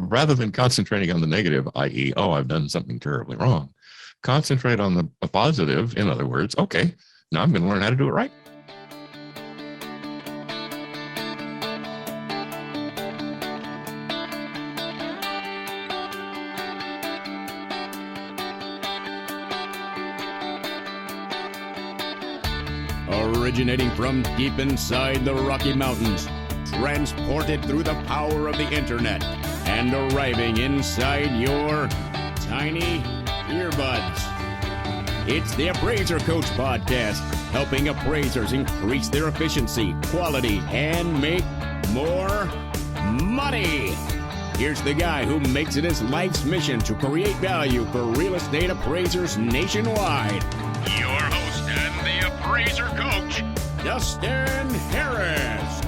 rather than concentrating on the negative, i.e., oh, I've done something terribly wrong, concentrate on the positive. In other words, okay, now I'm going to learn how to do it right. Originating from deep inside the Rocky Mountains, transported through the power of the internet, and arriving inside your tiny earbuds. It's the Appraiser Coach Podcast, helping appraisers increase their efficiency, quality, and make more money. Here's the guy who makes it his life's mission to create value for real estate appraisers nationwide. Your host and the Appraiser Coach, Dustin Harris.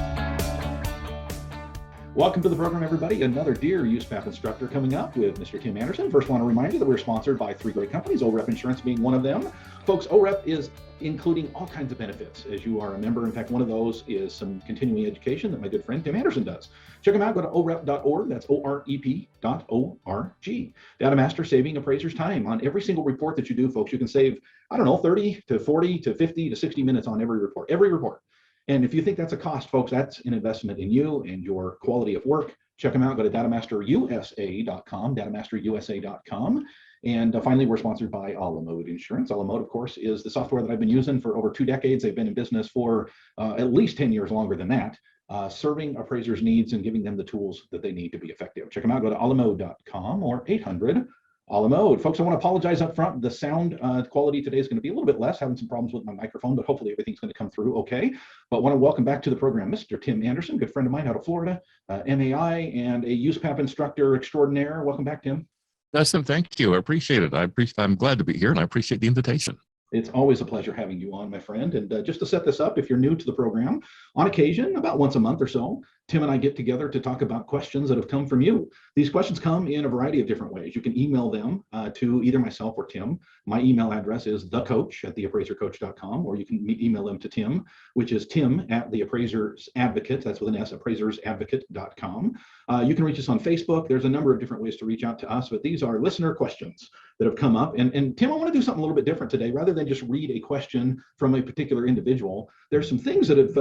Welcome to the program, everybody. Another Dear USPAP instructor coming up with Mr. Tim Anderson. First, want to remind you that we're sponsored by three great companies, OREP Insurance being one of them. Folks, OREP is including all kinds of benefits as you are a member. In fact, one of those is some continuing education that my good friend Tim Anderson does. Check them out. Go to orep.org. That's OREP.org. DataMaster saving appraisers time on every single report that you do, folks. You can save, 30 to 40 to 50 to 60 minutes on every report. And if you think that's a cost, folks, that's an investment in you and your quality of work. Check them out. Go to DataMasterUSA.com, DataMasterUSA.com. And finally, we're sponsored by Alamode Insurance. Alamode, of course, is the software that I've been using for over 2 decades. They've been in business for at least 10 years longer than that, serving appraisers' needs and giving them the tools that they need to be effective. Check them out. Go to alamode.com or 800 Alamode. Folks, I want to apologize up front. The sound quality today is going to be a little bit less, having some problems with my microphone, but hopefully everything's going to come through okay. But I want to welcome back to the program Mr. Tim Anderson, good friend of mine out of Florida, MAI, and a USPAP instructor extraordinaire. Welcome back, Tim. Dustin, thank you. I appreciate it. I'm glad to be here, and I appreciate the invitation. It's always a pleasure having you on, my friend. And just to set this up, if you're new to the program, on occasion, about once a month or so, Tim and I get together to talk about questions that have come from you. These questions come in a variety of different ways. You can email them to either myself or Tim. My email address is thecoach@theappraisercoach.com, or you can email them to Tim, which is tim@theappraisersadvocate, that's with an S, appraisersadvocate.com. You can reach us on Facebook. There's a number of different ways to reach out to us, but these are listener questions that have come up. And Tim, I want to do something a little bit different today. Rather than just read a question from a particular individual, there's some things that have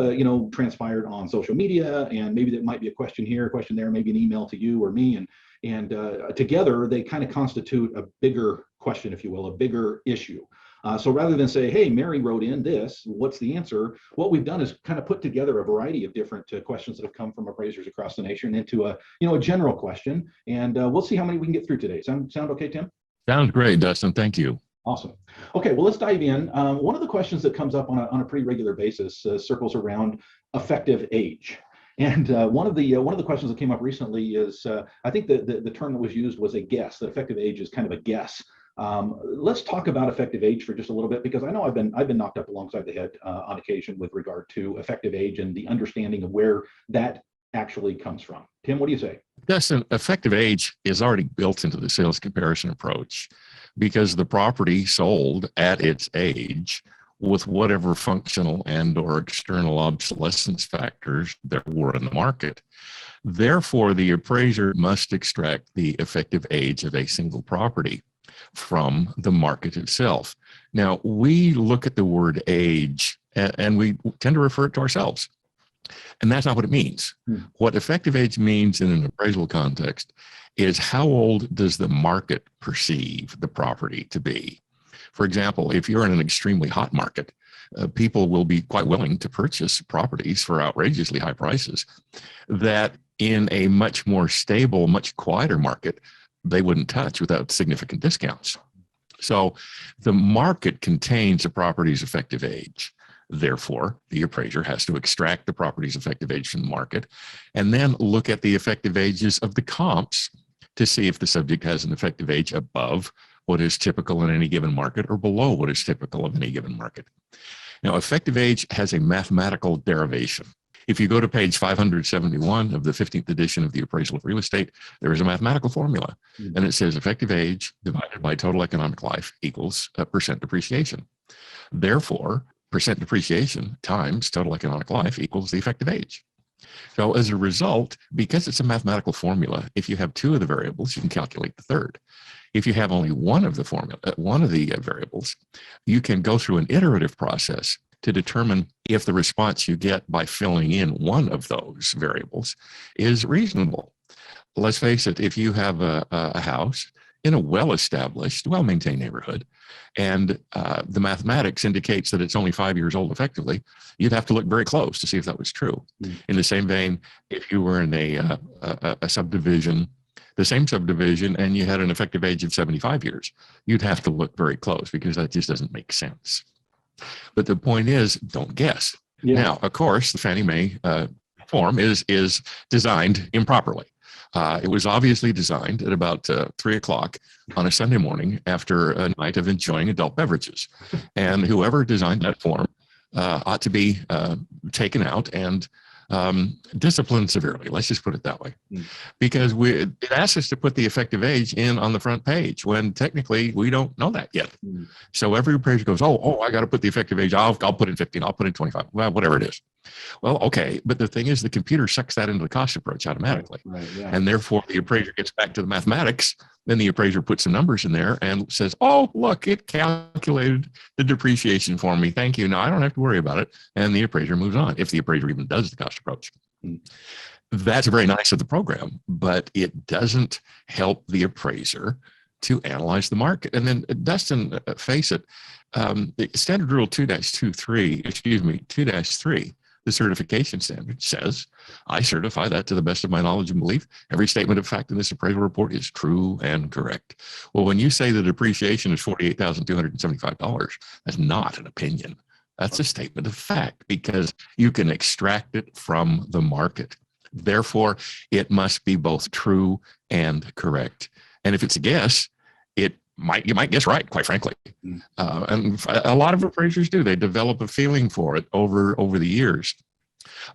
transpired on social media, and maybe that might be a question here, a question there, maybe an email to you or me, and together they kind of constitute a bigger question, if you will, a bigger issue. So rather than say, hey, Mary wrote in this, what's the answer? What we've done is kind of put together a variety of different questions that have come from appraisers across the nation into a general question, and we'll see how many we can get through today. Sound okay, Tim? Sounds great, Dustin. Thank you. Awesome. Okay, well, let's dive in. One of the questions that comes up on a pretty regular basis circles around effective age. And one of the questions that came up recently is, I think the term that was used was a guess. That effective age is kind of a guess. Let's talk about effective age for just a little bit, because I know I've been knocked up alongside the head on occasion with regard to effective age and the understanding of where that actually comes from. Tim, what do you say? Dustin, effective age is already built into the sales comparison approach, because the property sold at its age with whatever functional and or external obsolescence factors there were in the market. Therefore, the appraiser must extract the effective age of a single property from the market itself. Now, we look at the word age and we tend to refer it to ourselves. And that's not what it means. What effective age means in an appraisal context is how old does the market perceive the property to be? For example, if you're in an extremely hot market, people will be quite willing to purchase properties for outrageously high prices that in a much more stable, much quieter market, they wouldn't touch without significant discounts. So the market contains a property's effective age. Therefore, the appraiser has to extract the property's effective age from the market and then look at the effective ages of the comps to see if the subject has an effective age above what is typical in any given market or below what is typical of any given market. Now, effective age has a mathematical derivation. If you go to page 571 of the 15th edition of the Appraisal of Real Estate, there is a mathematical formula, and it says effective age divided by total economic life equals percent depreciation. Therefore, percent depreciation times total economic life equals the effective age. So as a result, because it's a mathematical formula, if you have two of the variables, you can calculate the third. If you have only one of the variables, you can go through an iterative process to determine if the response you get by filling in one of those variables is reasonable. Let's face it, if you have a house in a well-established, well-maintained neighborhood, and the mathematics indicates that it's only 5 years old effectively, you'd have to look very close to see if that was true. In the same vein, if you were in a subdivision, the same subdivision, and you had an effective age of 75 years, you'd have to look very close because that just doesn't make sense. But the point is, don't guess. Yeah. Now, of course, the Fannie Mae form is designed improperly. It was obviously designed at about 3 o'clock on a Sunday morning after a night of enjoying adult beverages. And whoever designed that form ought to be taken out and disciplined severely. Let's just put it that way. Because it asks us to put the effective age in on the front page when technically we don't know that yet. So every appraiser goes, oh, I got to put the effective age. I'll put in 15, I'll put in 25, well, whatever it is. Well, okay. But the thing is, the computer sucks that into the cost approach automatically. Right, yeah. And therefore the appraiser gets back to the mathematics. Then the appraiser puts some numbers in there and says, oh, look, it calculated the depreciation for me. Thank you. Now I don't have to worry about it. And the appraiser moves on, if the appraiser even does the cost approach. That's very nice of the program, but it doesn't help the appraiser to analyze the market. And then, Dustin, face it, standard rule 2-3, the certification standard says, I certify that to the best of my knowledge and belief, every statement of fact in this appraisal report is true and correct. Well, when you say the depreciation is $48,275, that's not an opinion. That's a statement of fact because you can extract it from the market. Therefore, it must be both true and correct. And if it's a guess, you might guess right, quite frankly. And a lot of appraisers do. They develop a feeling for it over the years.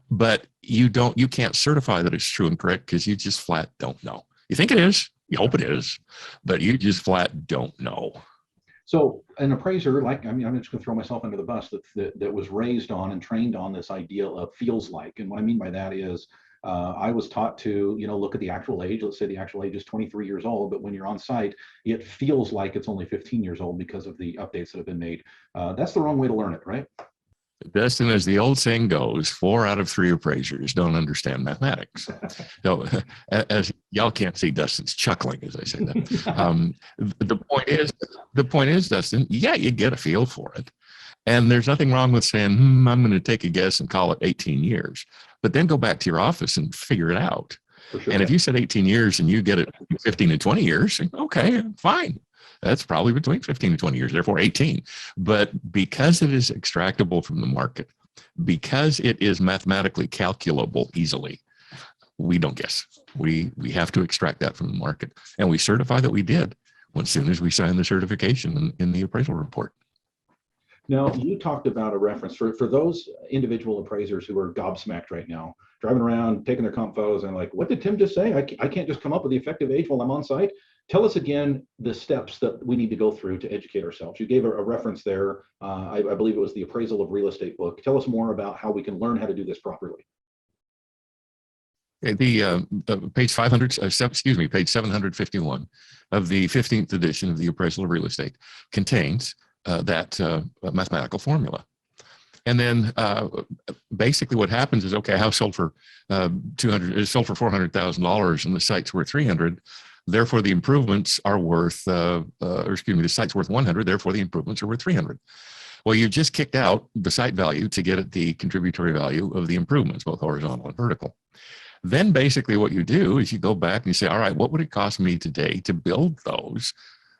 But you can't certify that it's true and correct because you just flat don't know. You think it is, you hope it is, but you just flat don't know. So an appraiser, I'm just going to throw myself under the bus, that was raised on and trained on this idea of feels like. And what I mean by that is, I was taught to, look at the actual age. Let's say the actual age is 23 years old, but when you're on site, it feels like it's only 15 years old because of the updates that have been made. That's the wrong way to learn it, right? Dustin, as the old saying goes, 4 out of 3 appraisers don't understand mathematics. So, as y'all can't see, Dustin's chuckling as I say that. The point is, Dustin, yeah, you get a feel for it. And there's nothing wrong with saying, I'm going to take a guess and call it 18 years. But then go back to your office and figure it out. Sure, and if you said 18 years and you get it 15 to 20 years, okay, fine. That's probably between 15 and 20 years, therefore 18. But because it is extractable from the market, because it is mathematically calculable easily, we don't guess. We have to extract that from the market. And we certify that we did as soon as we sign the certification in the appraisal report. Now, you talked about a reference for those individual appraisers who are gobsmacked right now, driving around, taking their comp photos, and like, what did Tim just say? I can't just come up with the effective age while I'm on site. Tell us again the steps that we need to go through to educate ourselves. You gave a reference there. I believe it was the Appraisal of Real Estate book. Tell us more about how we can learn how to do this properly. The page 751 of the 15th edition of the Appraisal of Real Estate contains that mathematical formula. And then basically what happens is, okay, a house sold for $400,000 and the site's worth 300. Therefore, the improvements are worth, the site's worth 100. Therefore, the improvements are worth 300. Well, you just kicked out the site value to get at the contributory value of the improvements, both horizontal and vertical. Then basically what you do is you go back and you say, all right, what would it cost me today to build those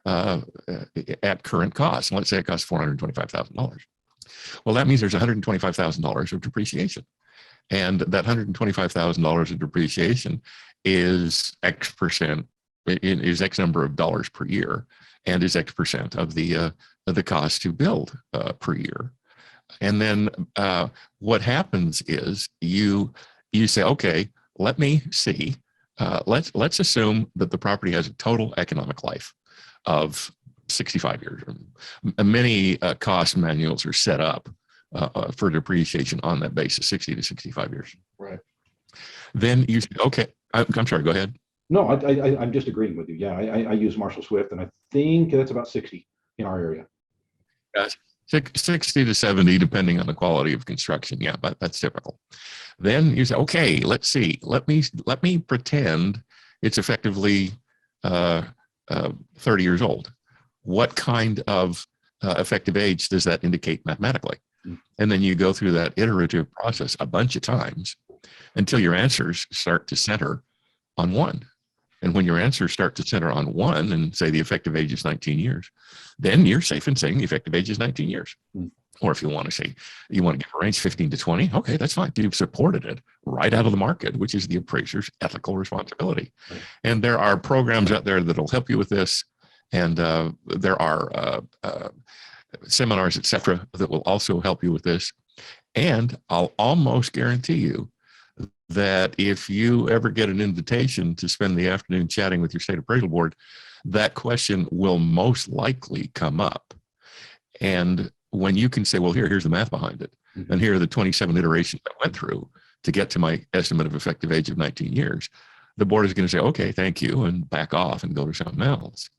at current cost? And let's say it costs $425,000. Well, that means there's $125,000 of depreciation. And that $125,000 of depreciation is X percent, is X number of dollars per year, and is X percent of the cost to build per year. And then what happens is you say, okay, let me see. Let's assume that the property has a total economic life of 65 years. Many cost manuals are set up for depreciation on that basis, 60 to 65 years. Right. Then you say, okay, I'm sorry, go ahead. No, I'm just agreeing with you. Yeah, I use Marshall Swift, and I think that's about 60 in our area. 60 to 70, depending on the quality of construction. Yeah, but that's typical. Then you say, okay, let's see. Let me pretend it's effectively 30 years old. What kind of effective age does that indicate mathematically? And then you go through that iterative process a bunch of times until your answers start to center on one. And when your answers start to center on one and say the effective age is 19 years, then you're safe in saying the effective age is 19 years. Or if you want to say, you want to give a range 15 to 20, okay, that's fine. You've supported it right out of the market, which is the appraiser's ethical responsibility. Right. And there are programs out there that'll help you with this. And there are seminars, et cetera, that will also help you with this. And I'll almost guarantee you that if you ever get an invitation to spend the afternoon chatting with your state appraisal board, that question will most likely come up. And when you can say, well, here's the math behind it, and here are the 27 iterations I went through to get to my estimate of effective age of 19 years, the board is going to say, okay, thank you, and back off and go to something else.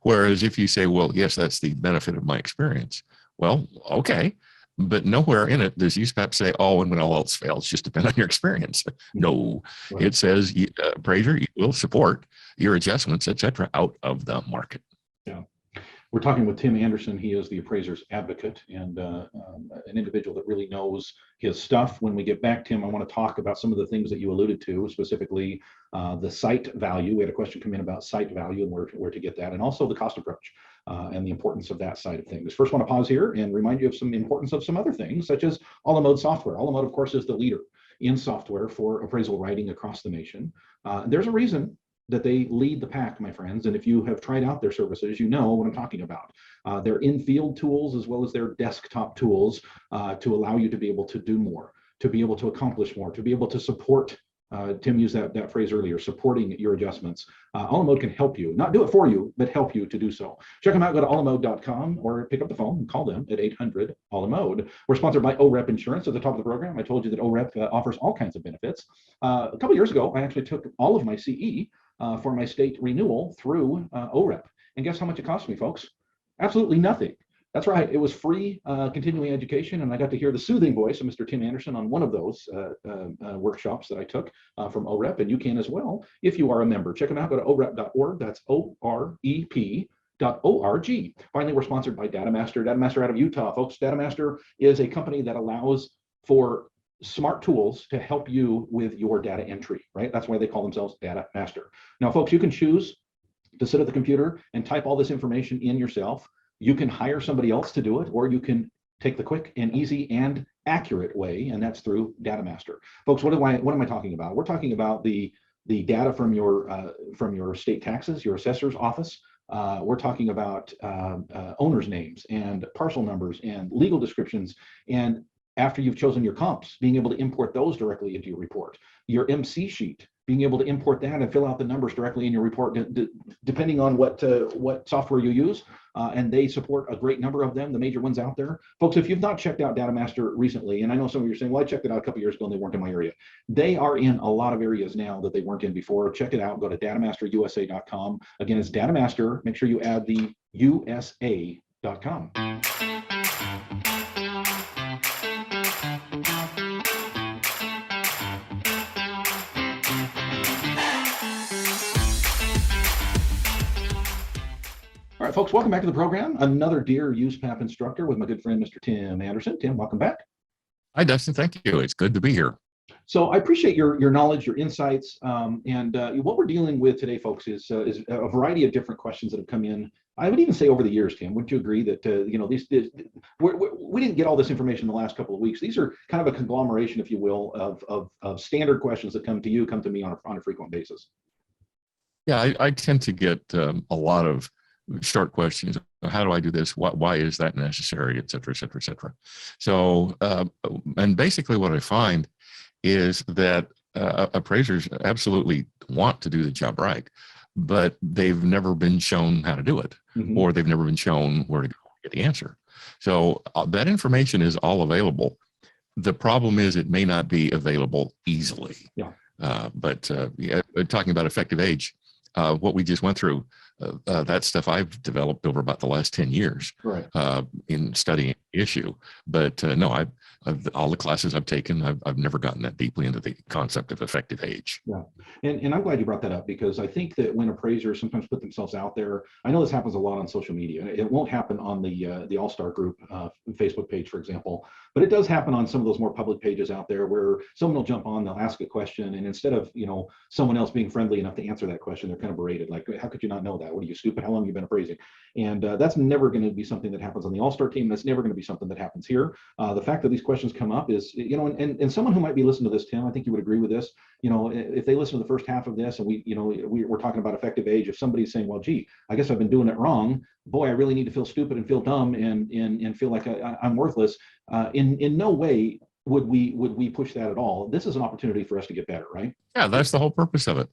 Whereas if you say, well, yes, that's the benefit of my experience. Well, okay. But nowhere in it does USPAP say, oh, and when all else fails, just depend on your experience. No, right. It says, appraiser, you will support your adjustments, et cetera, out of the market. Yeah. We're talking with Tim Anderson. He is the appraiser's advocate and an individual that really knows his stuff. When we get back, Tim, I want to talk about some of the things that you alluded to, specifically the site value. We had a question come in about site value and where to get that, and also the cost approach and the importance of that side of things. First, I want to pause here and remind you of some importance of some other things, such as Alamode software. Alamode, of course, is the leader in software for appraisal writing across the nation. There's a reason that they lead the pack, my friends. And if you have tried out their services, you know what I'm talking about. Their in-field tools, as well as their desktop tools to allow you to be able to do more, to be able to accomplish more, to be able to support. Tim used that phrase earlier, supporting your adjustments. Alamode can help you, not do it for you, but help you to do so. Check them out, go to alamode.com or pick up the phone and call them at 800-ALAMODE. We're sponsored by OREP Insurance at the top of the program. I told you that OREP offers all kinds of benefits. A couple years ago, I actually took all of my CE for my state renewal through OREP. And guess how much it cost me, folks? Absolutely nothing. That's right. It was free continuing education, and I got to hear the soothing voice of Mr. Tim Anderson on one of those workshops that I took from OREP, and you can as well if you are a member. Check them out. Go to orep.org. That's OREP.org. Finally, we're sponsored by DataMaster. DataMaster out of Utah, folks. DataMaster is a company that allows for smart tools to help you with your data entry, right? That's why they call themselves DataMaster. Now, folks, you can choose to sit at the computer and type all this information in yourself. You can hire somebody else to do it, or you can take the quick and easy and accurate way, and that's through DataMaster. Folks, what am I talking about? We're talking about the data from your state taxes, your assessor's office. We're talking about owners' names and parcel numbers and legal descriptions, and after you've chosen your comps, being able to import those directly into your report. Your MC sheet, being able to import that and fill out the numbers directly in your report, depending on what software you use. And they support a great number of them, the major ones out there. Folks, if you've not checked out DataMaster recently, and I know some of you are saying, well, I checked it out a couple years ago and they weren't in my area. They are in a lot of areas now that they weren't in before. Check it out. Go to datamasterusa.com. Again, it's Datamaster. Make sure you add the USA.com. All right, folks, welcome back to the program. Another dear USPAP instructor with my good friend, Mr. Tim Anderson. Tim, welcome back. Hi, Dustin. Thank you. It's good to be here. So I appreciate your knowledge, your insights, and what we're dealing with today, folks, is a variety of different questions that have come in. I would even say over the years, Tim, wouldn't you agree that we didn't get all this information in the last couple of weeks? These are kind of a conglomeration, if you will, of standard questions that come to me on a frequent basis. Yeah, I tend to get a lot of short questions. How do I do this? Why is that necessary? Et cetera, et cetera, et cetera. So, and basically what I find is that appraisers absolutely want to do the job right, but they've never been shown how to do it, or they've never been shown where to go get the answer. So that information is all available. The problem is it may not be available easily. Yeah. Yeah, talking about effective age, what we just went through, that stuff I've developed over about the last 10 years Right. In studying the issue. But no, all the classes I've taken, I've never gotten that deeply into the concept of effective age. Yeah, and I'm glad you brought that up, because I think that when appraisers sometimes put themselves out there, I know this happens a lot on social media. It won't happen on the All-Star Group Facebook page, for example, but it does happen on some of those more public pages out there, where someone will jump on, they'll ask a question, and instead of someone else being friendly enough to answer that question, they're kind of berated, like, how could you not know that? What are you, stupid? How long have you been appraising? And that's never going to be something that happens on the All-Star team. That's never going to be something that happens here. The fact that these questions come up is, and someone who might be listening to this, Tim, I think you would agree with this. If they listen to the first half of this, and we're talking about effective age, if somebody's saying, well, gee, I guess I've been doing it wrong, boy, I really need to feel stupid and feel dumb and feel like I'm worthless. In no way would we push that at all. This is an opportunity for us to get better, right? Yeah, that's the whole purpose of it.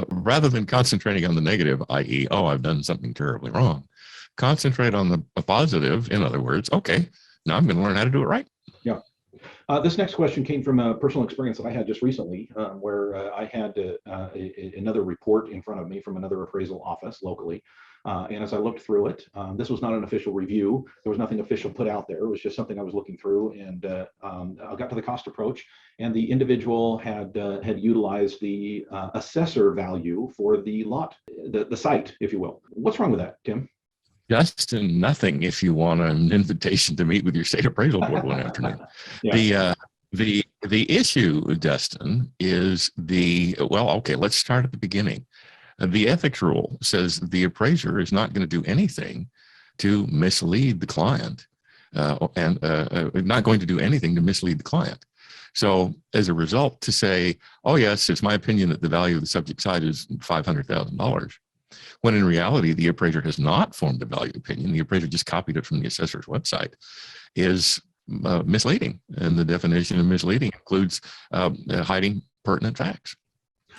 Rather than concentrating on the negative, i.e., oh, I've done something terribly wrong, concentrate on the positive. In other words, okay, now I'm going to learn how to do it right. Yeah. This next question came from a personal experience that I had just recently, where I had another report in front of me from another appraisal office locally. And as I looked through it, this was not an official review. There was nothing official put out there. It was just something I was looking through, and I got to the cost approach, and the individual had utilized the assessor value for the lot, the site, if you will. What's wrong with that, Tim? Justin, nothing if you want an invitation to meet with your state appraisal board one afternoon. Yeah. The issue, Justin, is okay, let's start at the beginning. The ethics rule says the appraiser is not going to do anything to mislead the client, and not going to do anything to mislead the client. So as a result, to say, oh yes, it's my opinion that the value of the subject site is $500,000, when in reality, the appraiser has not formed a value opinion, the appraiser just copied it from the assessor's website, is misleading. And the definition of misleading includes hiding pertinent facts.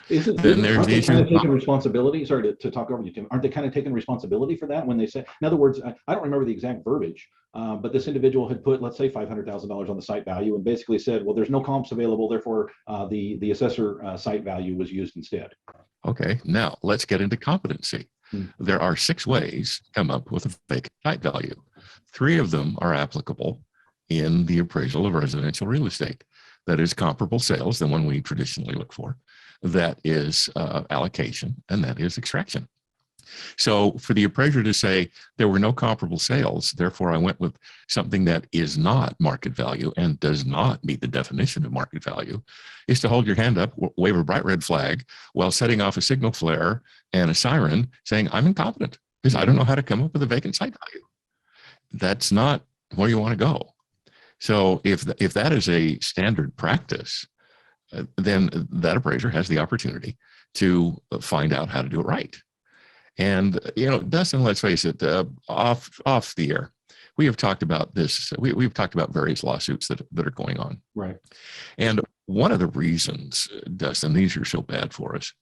Aren't they kind of taking responsibility? Sorry to talk over you, Tim. Aren't they kind of taking responsibility for that when they say, in other words, I don't remember the exact verbiage, but this individual had put, let's say, $500,000 on the site value, and basically said, well, there's no comps available, therefore the assessor site value was used instead. Okay, now let's get into competency. There are 6 ways to come up with a vacant site value. 3 of them are applicable in the appraisal of residential real estate. That is comparable sales, the one we traditionally look for. That is allocation, and that is extraction. So for the appraiser to say there were no comparable sales, therefore I went with something that is not market value and does not meet the definition of market value, is to hold your hand up, wave a bright red flag while setting off a signal flare and a siren saying, I'm incompetent because I don't know how to come up with a vacant site value. That's not where you want to go. So if that is a standard practice, then that appraiser has the opportunity to find out how to do it right. And, Dustin, let's face it, off the air, we have talked about this. We've talked about various lawsuits that are going on. Right. And one of the reasons, Dustin, these are so bad for us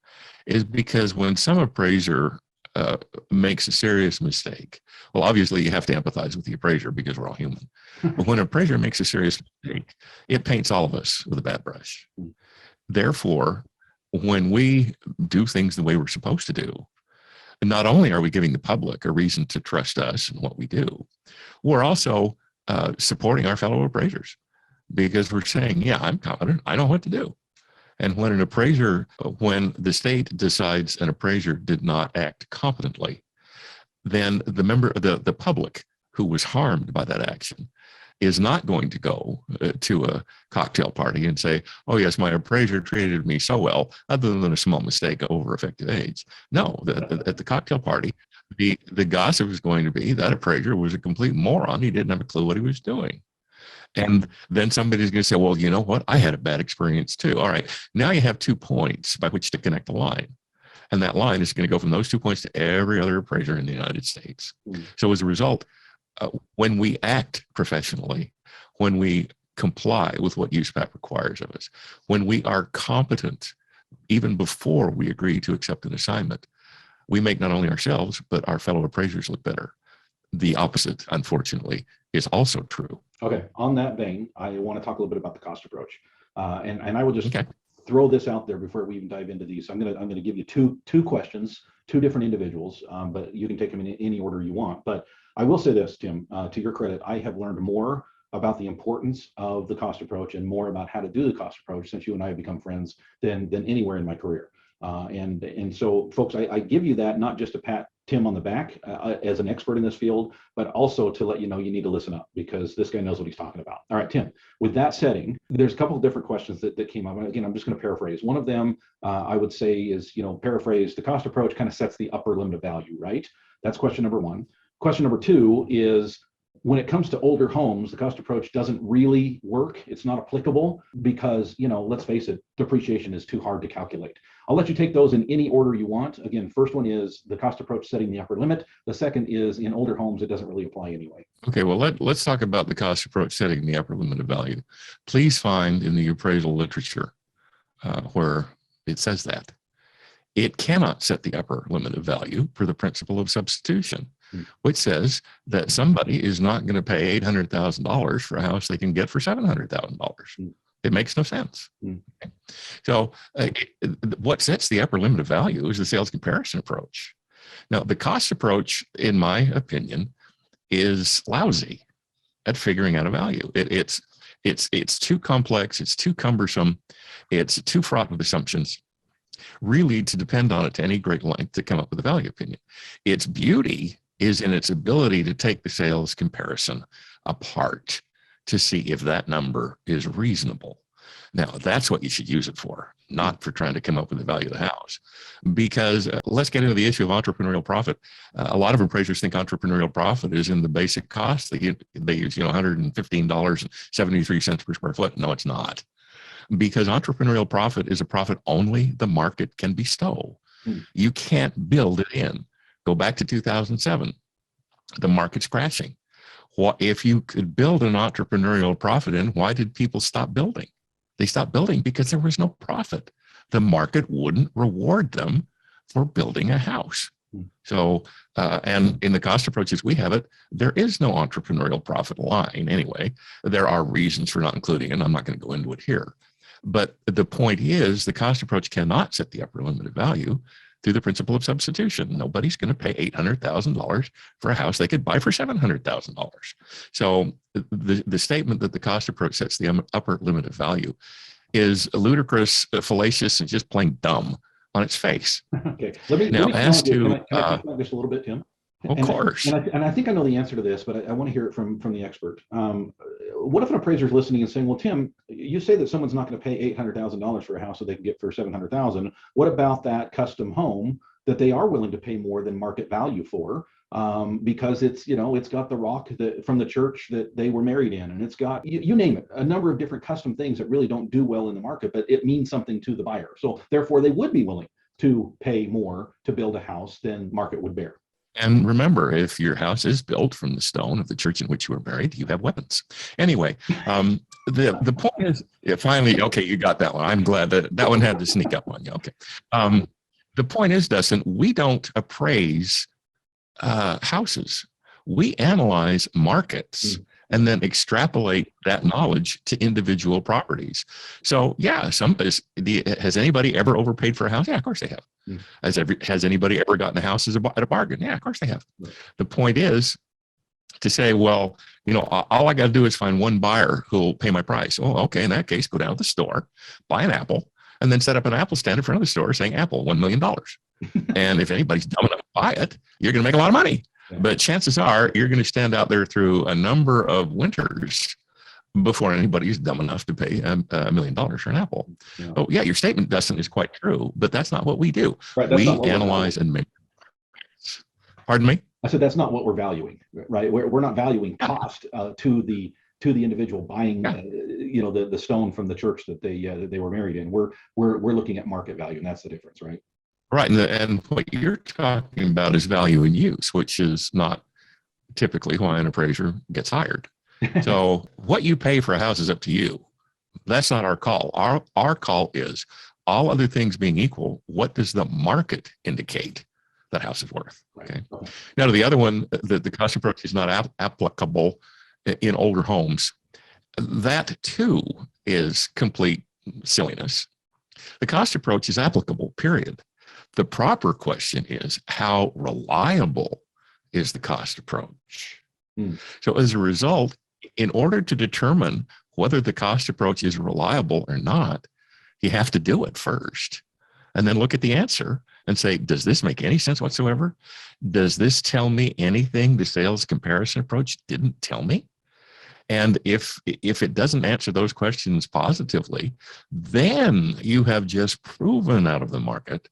is because when some appraiser makes a serious mistake, well, obviously you have to empathize with the appraiser because we're all human. But when an appraiser makes a serious mistake, it paints all of us with a bad brush. Therefore, when we do things the way we're supposed to do, not only are we giving the public a reason to trust us and what we do, we're also supporting our fellow appraisers because we're saying, yeah, I'm competent. I know what to do. And when when the state decides an appraiser did not act competently, then the public who was harmed by that action is not going to go to a cocktail party and say, oh yes, my appraiser treated me so well, other than a small mistake over effective age. No, at the cocktail party, the gossip is going to be that appraiser was a complete moron. He didn't have a clue what he was doing. And then somebody's going to say, well, you know what? I had a bad experience too. All right, now you have 2 points by which to connect the line. And that line is going to go from those 2 points to every other appraiser in the United States. So as a result, when we act professionally, when we comply with what USPAP requires of us, when we are competent, even before we agree to accept an assignment, we make not only ourselves, but our fellow appraisers look better. The opposite, unfortunately, is also true. Okay. On that vein, I want to talk a little bit about the cost approach. And I will just throw this out there before we even dive into these. I'm gonna give you two questions, two different individuals, but you can take them in any order you want. But I will say this, Tim, to your credit, I have learned more about the importance of the cost approach and more about how to do the cost approach since you and I have become friends than anywhere in my career. And so, folks, I give you that not just to pat Tim on the back as an expert in this field, but also to let you know you need to listen up because this guy knows what he's talking about. All right, Tim, with that setting, there's a couple of different questions that came up. And again, I'm just going to paraphrase. One of them I would say is, paraphrase, the cost approach kind of sets the upper limit of value, right? That's question number one. Question number two is, when it comes to older homes, the cost approach doesn't really work. It's not applicable because, let's face it, depreciation is too hard to calculate. I'll let you take those in any order you want. Again, first one is the cost approach setting the upper limit. The second is in older homes, it doesn't really apply anyway. Okay, well, let's talk about the cost approach setting the upper limit of value. Please find in the appraisal literature where it says that. It cannot set the upper limit of value per the principle of substitution, which says that somebody is not going to pay $800,000 for a house they can get for $700,000. It makes no sense. Okay. So what sets the upper limit of value is the sales comparison approach. Now, the cost approach, in my opinion, is lousy at figuring out a value. It's too complex. It's too cumbersome. It's too fraught with assumptions, really, to depend on it to any great length to come up with a value opinion. Its beauty is in its ability to take the sales comparison apart to see if that number is reasonable. Now, that's what you should use it for, not for trying to come up with the value of the house. Because let's get into the issue of entrepreneurial profit. A lot of appraisers think entrepreneurial profit is in the basic cost. They use $115.73 per square foot. No, it's not. Because entrepreneurial profit is a profit only the market can bestow. You can't build it in. Go back to 2007. The market's crashing. If you could build an entrepreneurial profit in, why did people stop building? They stopped building because there was no profit. The market wouldn't reward them for building a house. So, and in the cost approaches we have it, there is no entrepreneurial profit line anyway. There are reasons for not including it. I'm not going to go into it here. But the point is, the cost approach cannot set the upper limit of value through the principle of substitution. Nobody's going to pay $800,000 for a house they could buy for $700,000. So the statement that the cost approach sets the upper limit of value is ludicrous, fallacious, and just plain dumb on its face. Okay. Let me as to can I talk about this a little bit, Tim? Of course. And I think I know the answer to this, but I want to hear it from the expert. What if an appraiser is listening and saying, well, Tim, you say that someone's not going to pay $800,000 for a house that they can get for $700,000. What about that custom home that they are willing to pay more than market value for? Because it's got the rock from the church that they were married in, and it's got, you name it, a number of different custom things that really don't do well in the market, but it means something to the buyer. So therefore, they would be willing to pay more to build a house than market would bear. And remember, if your house is built from the stone of the church in which you were married, you have weapons. Anyway, the point is, finally, okay, you got that one. I'm glad that one had to sneak up on you. Okay. The point is, Dustin, we don't appraise houses. We analyze markets and then extrapolate that knowledge to individual properties. So yeah, has anybody ever overpaid for a house? Yeah, of course they have. Has anybody ever gotten a house at a bargain? Yeah, of course they have. The point is to say, well, all I got to do is find one buyer who will pay my price. Oh, okay, in that case, go down to the store, buy an apple, and then set up an Apple stand in front of the store saying Apple, $1 million. And if anybody's dumb enough to buy it, you're going to make a lot of money. But chances are you're going to stand out there through a number of winters before anybody's dumb enough to pay $1 million for an apple. Yeah. Oh, yeah, your statement, Dustin, is quite true, but that's not what we do. Right, we analyze and make. Pardon me? I said that's not what we're valuing, right? We're not valuing cost to the individual buying, the stone from the church that they were married in. We're looking at market value, and that's the difference, right? Right, and what you're talking about is value in use, which is not typically why an appraiser gets hired. So what you pay for a house is up to you. That's not our call. Our call is, all other things being equal, what does the market indicate that house is worth? Okay. Now to the other one, the cost approach is not applicable in older homes. That too is complete silliness. The cost approach is applicable, period. The proper question is, how reliable is the cost approach? So as a result, in order to determine whether the cost approach is reliable or not, you have to do it first and then look at the answer and say, does this make any sense whatsoever? Does this tell me anything the sales comparison approach didn't tell me? And if it doesn't answer those questions positively, then you have just proven out of the market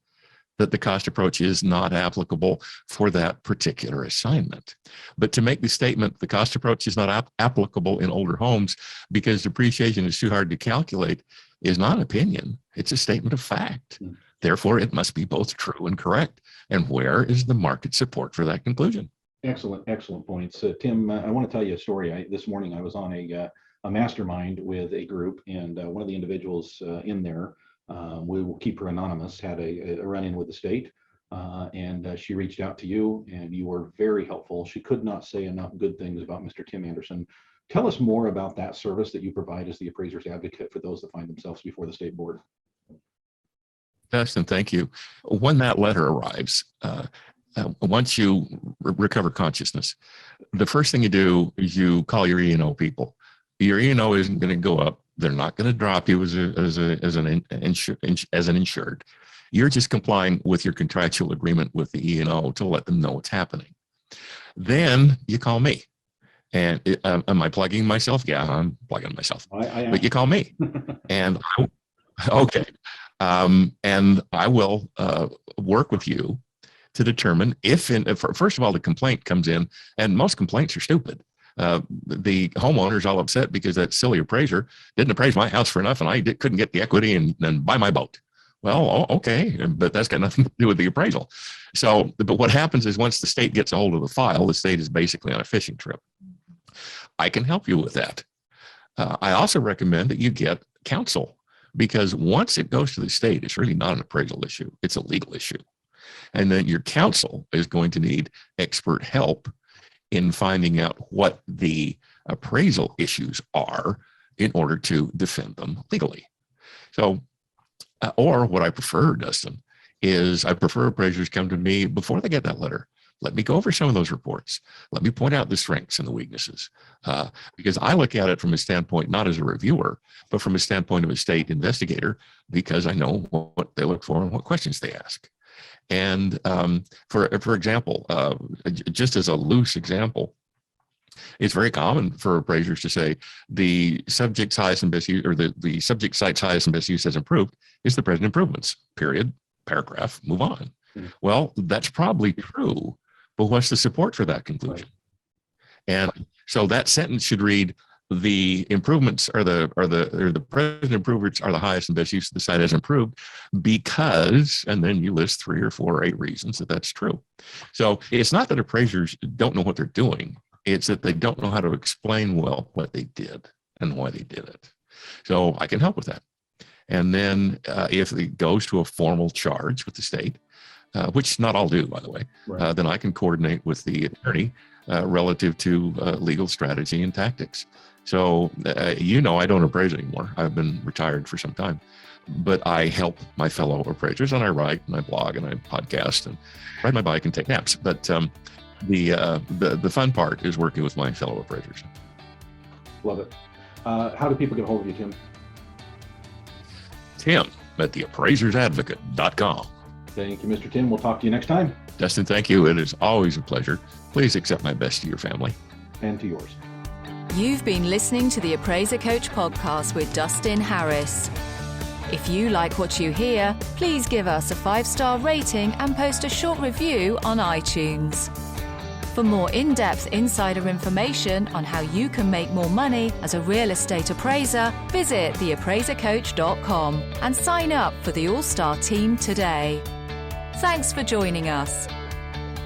that the cost approach is not applicable for that particular assignment. But to make the statement, the cost approach is not applicable in older homes because depreciation is too hard to calculate is not an opinion. It's a statement of fact. Therefore, it must be both true and correct. And where is the market support for that conclusion? Excellent points. Tim, I want to tell you a story. This morning I was on a mastermind with a group, and one of the individuals in there, we will keep her anonymous, had a run-in with the state, and she reached out to you, and you were very helpful. She could not say enough good things about Mr. Tim Anderson. Tell us more about that service that you provide as the appraiser's advocate for those that find themselves before the state board. Dustin, thank you. When that letter arrives, once you recover consciousness, the first thing you do is you call your E&O people. Your E&O isn't going to go up. They're not going to drop you as an insured. You're just complying with your contractual agreement with the E&O to let them know what's happening. Then you call me. And am I plugging myself? Yeah, I'm plugging myself. But you call me. And okay. And I will work with you to determine if, first of all, the complaint comes in, and most complaints are stupid. The homeowner's all upset because that silly appraiser didn't appraise my house for enough, and I couldn't get the equity and buy my boat. Well, okay, but that's got nothing to do with the appraisal. So, but what happens is once the state gets a hold of the file, the state is basically on a fishing trip. I can help you with that. I also recommend that you get counsel, because once it goes to the state, it's really not an appraisal issue. It's a legal issue. And then your counsel is going to need expert help in finding out what the appraisal issues are in order to defend them legally. So, or what I prefer, Dustin, is I prefer appraisers come to me before they get that letter. Let me go over some of those reports. Let me point out the strengths and the weaknesses, because I look at it from a standpoint, not as a reviewer, but from a standpoint of a state investigator, because I know what they look for and what questions they ask. And for example, just as a loose example, it's very common for appraisers to say the subject's highest and best use, or the subject site's highest and best use has improved is the present improvements, period, paragraph, move on. Well, that's probably true, but what's the support for that conclusion? And so that sentence should read, the improvements are the present improvements are the highest and best use of the site has improved because, and then you list 3 or 4 or 8 reasons that that's true. So it's not that appraisers don't know what they're doing. It's that they don't know how to explain well what they did and why they did it. So I can help with that. And then if it goes to a formal charge with the state, which not all do, by the way, right, then I can coordinate with the attorney relative to legal strategy and tactics. So, I don't appraise anymore. I've been retired for some time, but I help my fellow appraisers, and I write and I blog and I podcast and ride my bike and take naps. But the fun part is working with my fellow appraisers. Love it. How do people get a hold of you, Tim? Tim at theappraisersadvocate.com. Thank you, Mr. Tim. We'll talk to you next time. Dustin, thank you. It is always a pleasure. Please accept my best to your family. And to yours. You've been listening to the Appraiser Coach podcast with Dustin Harris. If you like what you hear, please give us a 5-star rating and post a short review on iTunes. For more in-depth insider information on how you can make more money as a real estate appraiser, visit theappraisercoach.com and sign up for the All-Star team today. Thanks for joining us.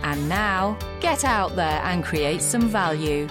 And now, get out there and create some value.